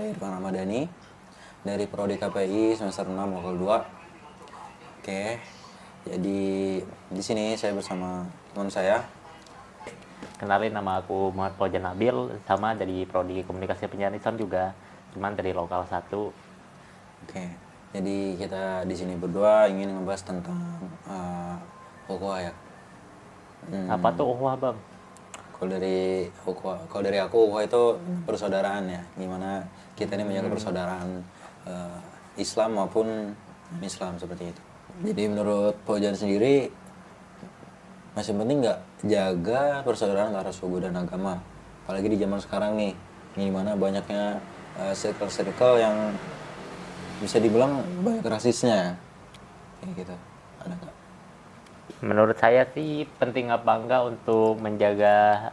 saya Irfan Ramadhani dari Prodi KPI semester 6 Lokal 2. Oke. Jadi di sini saya bersama teman saya. Kenalin, nama aku Muhammad Fauzan Nabil, sama dari Prodi Komunikasi Penyiaran Islam juga, cuman dari Lokal 1. Oke. Jadi kita di sini berdua ingin ngebahas tentang ukhuwah ya. Apa tuh ukhuwah, Bang? Kalau dari aku ukhuwah itu persaudaraan ya. Gimana kita ini menjaga persaudaraan Islam maupun Islam seperti itu. Jadi menurut Fauzan sendiri masih penting nggak jaga persaudaraan antara suku dan agama, apalagi di zaman sekarang nih, gimana banyaknya circle-circle yang bisa dibilang banyak rasisnya, kayak gitu. Ada nggak? Menurut saya sih penting apa enggak untuk menjaga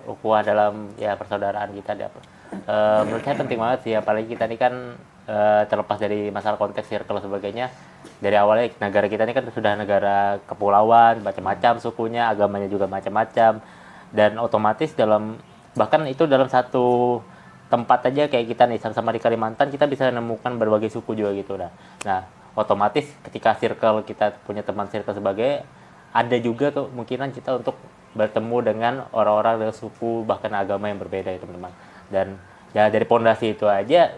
ukhuwah dalam ya persaudaraan kita. Menurut saya penting banget sih, apalagi kita ini kan terlepas dari masalah konteks circle sebagainya. Dari awalnya negara kita ini kan sudah negara kepulauan, macam-macam sukunya, agamanya juga macam-macam, dan otomatis bahkan itu dalam satu tempat aja kayak kita nih sama-sama di Kalimantan, kita bisa menemukan berbagai suku juga gitu. Nah, otomatis ketika circle kita punya teman circle sebagai, ada juga kemungkinan kita untuk bertemu dengan orang-orang dari suku bahkan agama yang berbeda ya teman-teman. Dan ya dari pondasi itu aja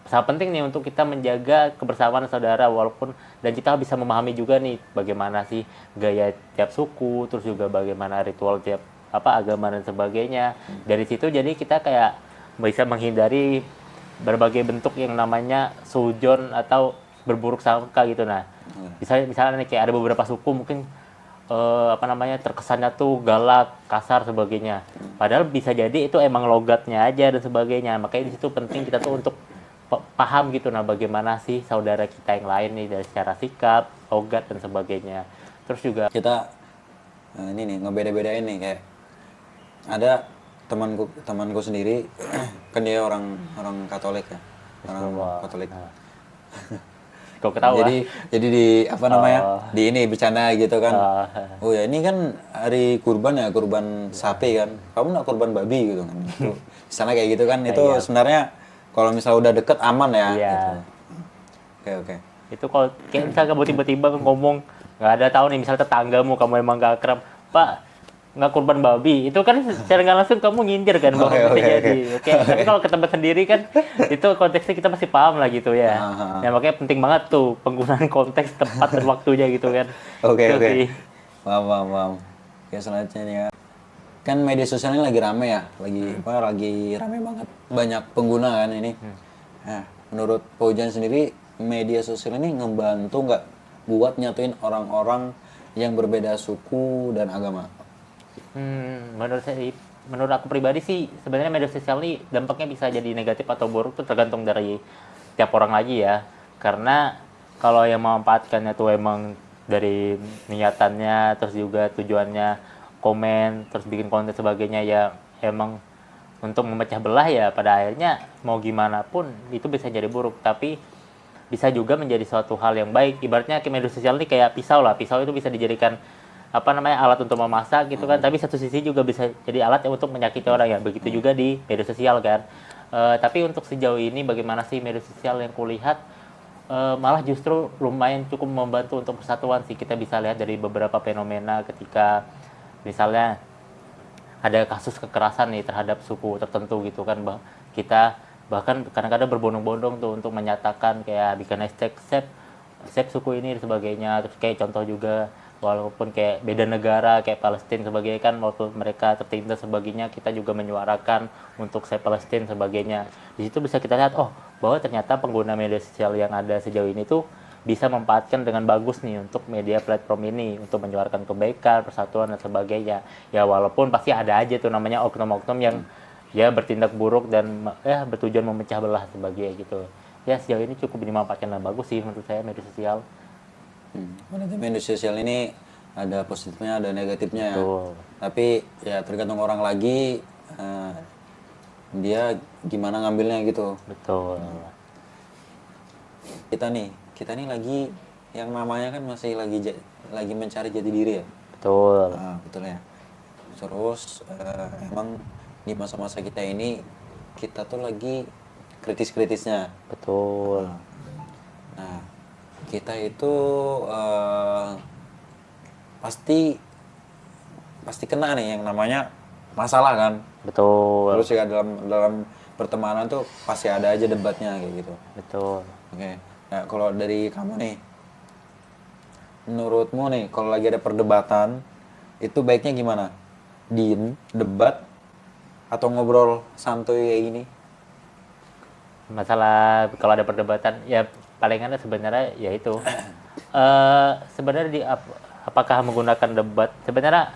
sangat penting nih untuk kita menjaga kebersamaan saudara, walaupun dan kita bisa memahami juga nih bagaimana sih gaya tiap suku, terus juga bagaimana ritual tiap agama dan sebagainya. Dari situ jadi kita kayak bisa menghindari berbagai bentuk yang namanya suudzon atau berburuk sangka gitu. Nah, misalnya nih kayak ada beberapa suku mungkin terkesannya tuh galak, kasar sebagainya. Padahal bisa jadi itu emang logatnya aja dan sebagainya. Makanya di situ penting kita tuh untuk paham gitu, nah bagaimana sih saudara kita yang lain nih dari secara sikap, logat dan sebagainya. Terus juga Kita ini nih ngebeda-bedain nih, kayak ada temanku sendiri kan dia orang Katolik ya, orang Katolik. kau ketawa. Jadi di di ini bercanda gitu kan. Oh ya, ini kan hari kurban ya, kurban sapi kan. Kamu nak kurban babi gitu kan. Itu misalnya kayak gitu kan. Itu sebenarnya kalau misalnya udah deket aman ya gitu. Oke. Itu kalau kayak misalnya kamu tiba-tiba ngomong, nggak ada tahu nih misalnya tetanggamu kamu emang gak akrab, Pak nggak kurban babi, itu kan secara nggak langsung kamu nyindir kan bahwa bisa jadi. Oke. Tapi kalau ke tempat sendiri kan itu konteksnya kita masih paham lah gitu ya. Ya makanya penting banget tuh penggunaan konteks, tempat dan waktunya gitu kan. Oke. Paham. Oke, selanjutnya nih ya. Kan media sosial ini lagi rame ya, lagi rame banget, banyak pengguna kan ini. Nah, menurut Fauzan sendiri media sosial ini ngebantu nggak buat nyatuin orang-orang yang berbeda suku dan agama? Menurut aku pribadi sih sebenarnya media sosial ini dampaknya bisa jadi negatif atau buruk tuh tergantung dari tiap orang lagi ya. Karena kalau yang memanfaatkannya tuh emang dari niatannya, terus juga tujuannya komen, terus bikin konten sebagainya ya emang untuk memecah belah, ya pada akhirnya mau gimana pun itu bisa jadi buruk. Tapi bisa juga menjadi suatu hal yang baik. Ibaratnya media sosial ini kayak pisau lah. Pisau itu bisa dijadikan alat untuk memasak gitu kan, tapi satu sisi juga bisa jadi alat yang untuk menyakiti orang ya. Begitu juga di media sosial kan. Tapi untuk sejauh ini bagaimana sih media sosial yang kulihat malah justru lumayan cukup membantu untuk persatuan sih. Kita bisa lihat dari beberapa fenomena ketika misalnya ada kasus kekerasan nih terhadap suku tertentu gitu kan, kita bahkan kadang-kadang berbondong-bondong tuh untuk menyatakan kayak bikin hashtag save suku ini dan sebagainya. Terus kayak contoh juga, walaupun kayak beda negara kayak Palestina sebagainya kan, walaupun mereka tertindas sebagainya, kita juga menyuarakan untuk save Palestina sebagainya. Di situ bisa kita lihat bahwa ternyata pengguna media sosial yang ada sejauh ini tuh bisa memanfaatkan dengan bagus nih untuk media platform ini untuk menyuarakan kebaikan, persatuan dan sebagainya. Ya walaupun pasti ada aja tuh namanya oknum-oknum yang ya bertindak buruk dan bertujuan memecah belah sebagainya gitu. Ya sejauh ini cukup dimanfaatkan dengan bagus sih menurut saya media sosial. Berarti media sosial ini ada positifnya, ada negatifnya. Betul. Tapi ya tergantung orang lagi, dia gimana ngambilnya gitu. Betul. Kita nih lagi yang namanya kan masih lagi mencari jati diri ya. Betul. Betul ya. Terus emang di masa-masa kita ini kita tuh lagi kritis-kritisnya. Betul. Nah, kita itu pasti kena nih yang namanya masalah kan. Betul. Terus ya dalam pertemanan tuh pasti ada aja debatnya kayak gitu. Betul. Oke. Nah, kalau dari kamu nih, menurutmu nih kalau lagi ada perdebatan itu baiknya gimana? Diem, debat, atau ngobrol santuy kayak gini? Masalah kalau ada perdebatan ya palingan sebenarnya ya itu sebenarnya apakah menggunakan debat, sebenarnya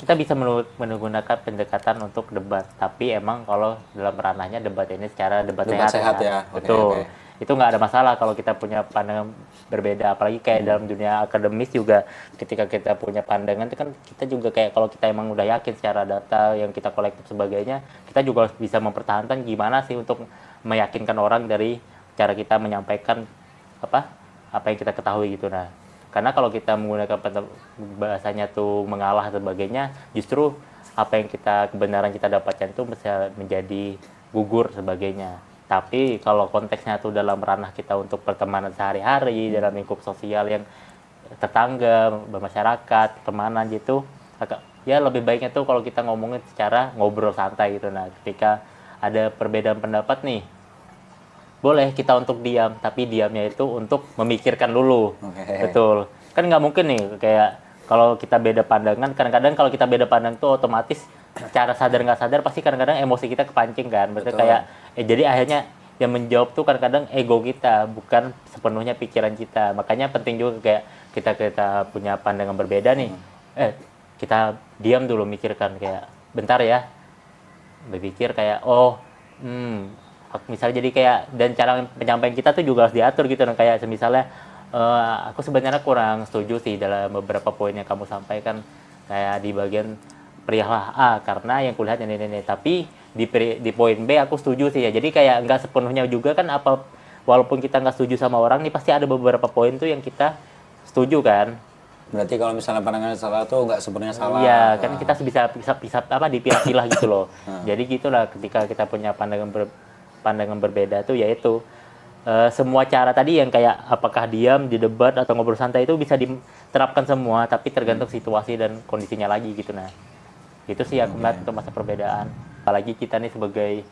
kita bisa menggunakan pendekatan untuk debat, tapi emang kalau dalam ranahnya debat ini secara debat sehat ya. betul. Oke. Itu nggak ada masalah kalau kita punya pandangan berbeda, apalagi kayak dalam dunia akademis juga ketika kita punya pandangan itu kan kita juga kayak kalau kita emang udah yakin secara data yang kita kolektif sebagainya, kita juga bisa mempertahankan gimana sih untuk meyakinkan orang dari cara kita menyampaikan apa yang kita ketahui gitu. Nah, karena kalau kita menggunakan bahasanya tuh mengalah dan sebagainya, justru apa yang kebenaran kita dapatkan itu bisa menjadi gugur sebagainya. Tapi kalau konteksnya tuh dalam ranah kita untuk pertemanan sehari-hari, dalam lingkup sosial yang tetangga, bermasyarakat, pertemanan gitu, ya lebih baiknya tuh kalau kita ngomongin secara ngobrol santai gitu. Nah, ketika ada perbedaan pendapat nih, boleh kita untuk diam, tapi diamnya itu untuk memikirkan dulu. Oke. Betul. Kan nggak mungkin nih, kayak kalau kita beda pandangan, kadang-kadang kalau kita beda pandang tuh otomatis secara sadar nggak sadar pasti kadang-kadang emosi kita kepancing kan. Berarti Betul. kayak, jadi akhirnya yang menjawab tuh kadang-kadang ego kita, bukan sepenuhnya pikiran kita. Makanya penting juga kayak kita punya pandangan berbeda nih, kita diam dulu mikirkan kayak, bentar ya, berpikir kayak, misalnya jadi kayak, dan cara penyampaian kita tuh juga harus diatur gitu. Kayak misalnya aku sebenarnya kurang setuju sih dalam beberapa poin yang kamu sampaikan, kayak di bagian perihal A karena yang kulihat ini, tapi di poin B aku setuju sih ya. Jadi kayak nggak sepenuhnya juga kan, walaupun kita nggak setuju sama orang nih, pasti ada beberapa poin tuh yang kita setuju kan. Berarti kalau misalnya pandangan salah tuh nggak sebenarnya salah. Iya, kan kita bisa dipilah-pilah gitu loh. Jadi gitulah ketika kita punya pandangan berbeda tuh, yaitu semua cara tadi yang kayak apakah diam, di debat, atau ngobrol santai itu bisa diterapkan semua, tapi tergantung situasi dan kondisinya lagi gitu. Nah, itu sih aku melihat untuk masa perbedaan. Apalagi kita nih sebagai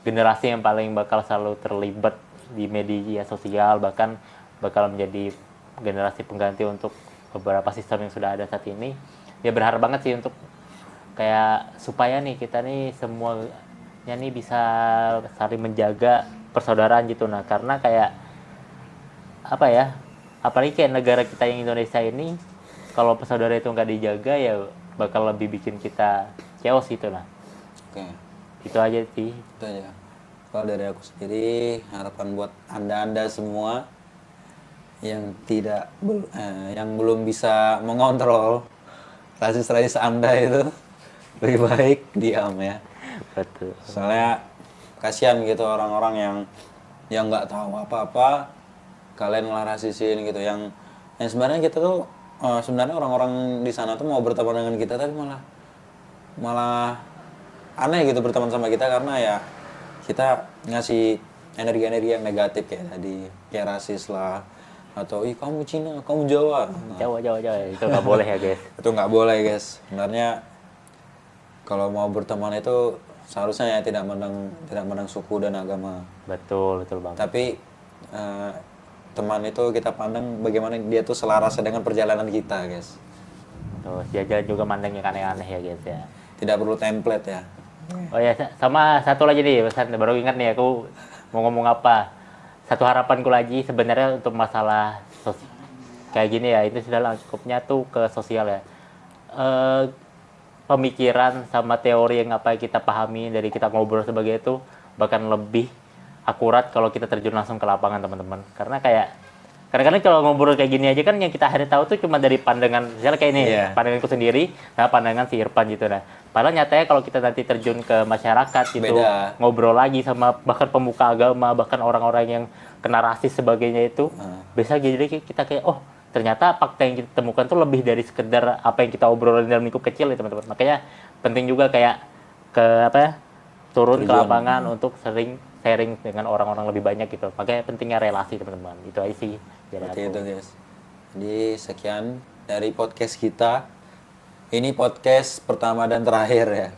generasi yang paling bakal selalu terlibat di media sosial, bahkan bakal menjadi generasi pengganti untuk beberapa sistem yang sudah ada saat ini. Ya berharap banget sih untuk kayak supaya nih kita nih semuanya nih bisa saling menjaga persaudaraan gitu. Nah, karena kayak apa ya, apalagi kayak negara kita yang Indonesia ini, kalau persaudaraan itu nggak dijaga ya bakal lebih bikin kita chaos gitu. Nah, Oke. itu aja sih. Itu aja. Kalau dari aku sendiri, harapan buat anda semua yang yang belum bisa mengontrol rasis anda itu, lebih baik diam ya. Betul. Soalnya kasihan gitu orang-orang yang nggak tahu apa-apa, kalian malah rasisin gitu. Yang sebenarnya kita tuh sebenarnya orang-orang di sana tuh mau berteman dengan kita, tapi malah aneh gitu berteman sama kita, karena ya kita ngasih energi-energi yang negatif kayak tadi, kayak rasis lah, atau ih kamu Cina, kamu Jawa. Jawa itu nggak boleh ya guys. Itu nggak boleh guys. Sebenarnya kalau mau berteman itu seharusnya ya tidak mandang suku dan agama. Betul banget. Tapi teman itu kita pandang bagaimana dia tuh selaras dengan perjalanan kita guys. Terus jajan juga mandang yang aneh-aneh ya guys ya. Tidak perlu template ya. Oh ya, sama satu lagi nih, baru ingat nih aku mau ngomong apa. Satu harapanku lagi sebenarnya untuk masalah kayak gini ya, itu sudah cukupnya tuh ke sosial ya. Pemikiran sama teori yang apa kita pahami dari kita ngobrol sebagai itu bahkan lebih akurat kalau kita terjun langsung ke lapangan teman-teman. Karena kayak kadang-kadang kalau ngobrol kayak gini aja kan yang kita akhirnya tahu tuh cuma dari pandangan, misalnya kayak ini, pandanganku sendiri, sama pandangan si Irfan gitu. Nah, padahal nyatanya kalau kita nanti terjun ke masyarakat gitu, beda. Ngobrol lagi sama bahkan pemuka agama, bahkan orang-orang yang kena rasis sebagainya itu, bisa jadi kita kayak, oh ternyata fakta yang kita temukan tuh lebih dari sekedar apa yang kita obrolin dalam lingkup kecil ya teman-teman. Makanya penting juga kayak turun ke Terjun. lapangan untuk sering sharing dengan orang-orang lebih banyak gitu. Makanya pentingnya relasi teman-teman. Itu aja sih dari Seperti aku. itu guys. Jadi sekian dari podcast kita. Ini podcast pertama dan terakhir ya.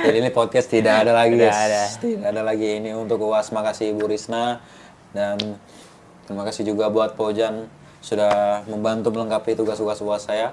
Jadi ini podcast tidak ada lagi Tidak guys. ada. Tidak ada lagi ini untuk UAS. Makasih Ibu Risna dan terima kasih juga buat Pojan sudah membantu melengkapi tugas-tugas UAS saya.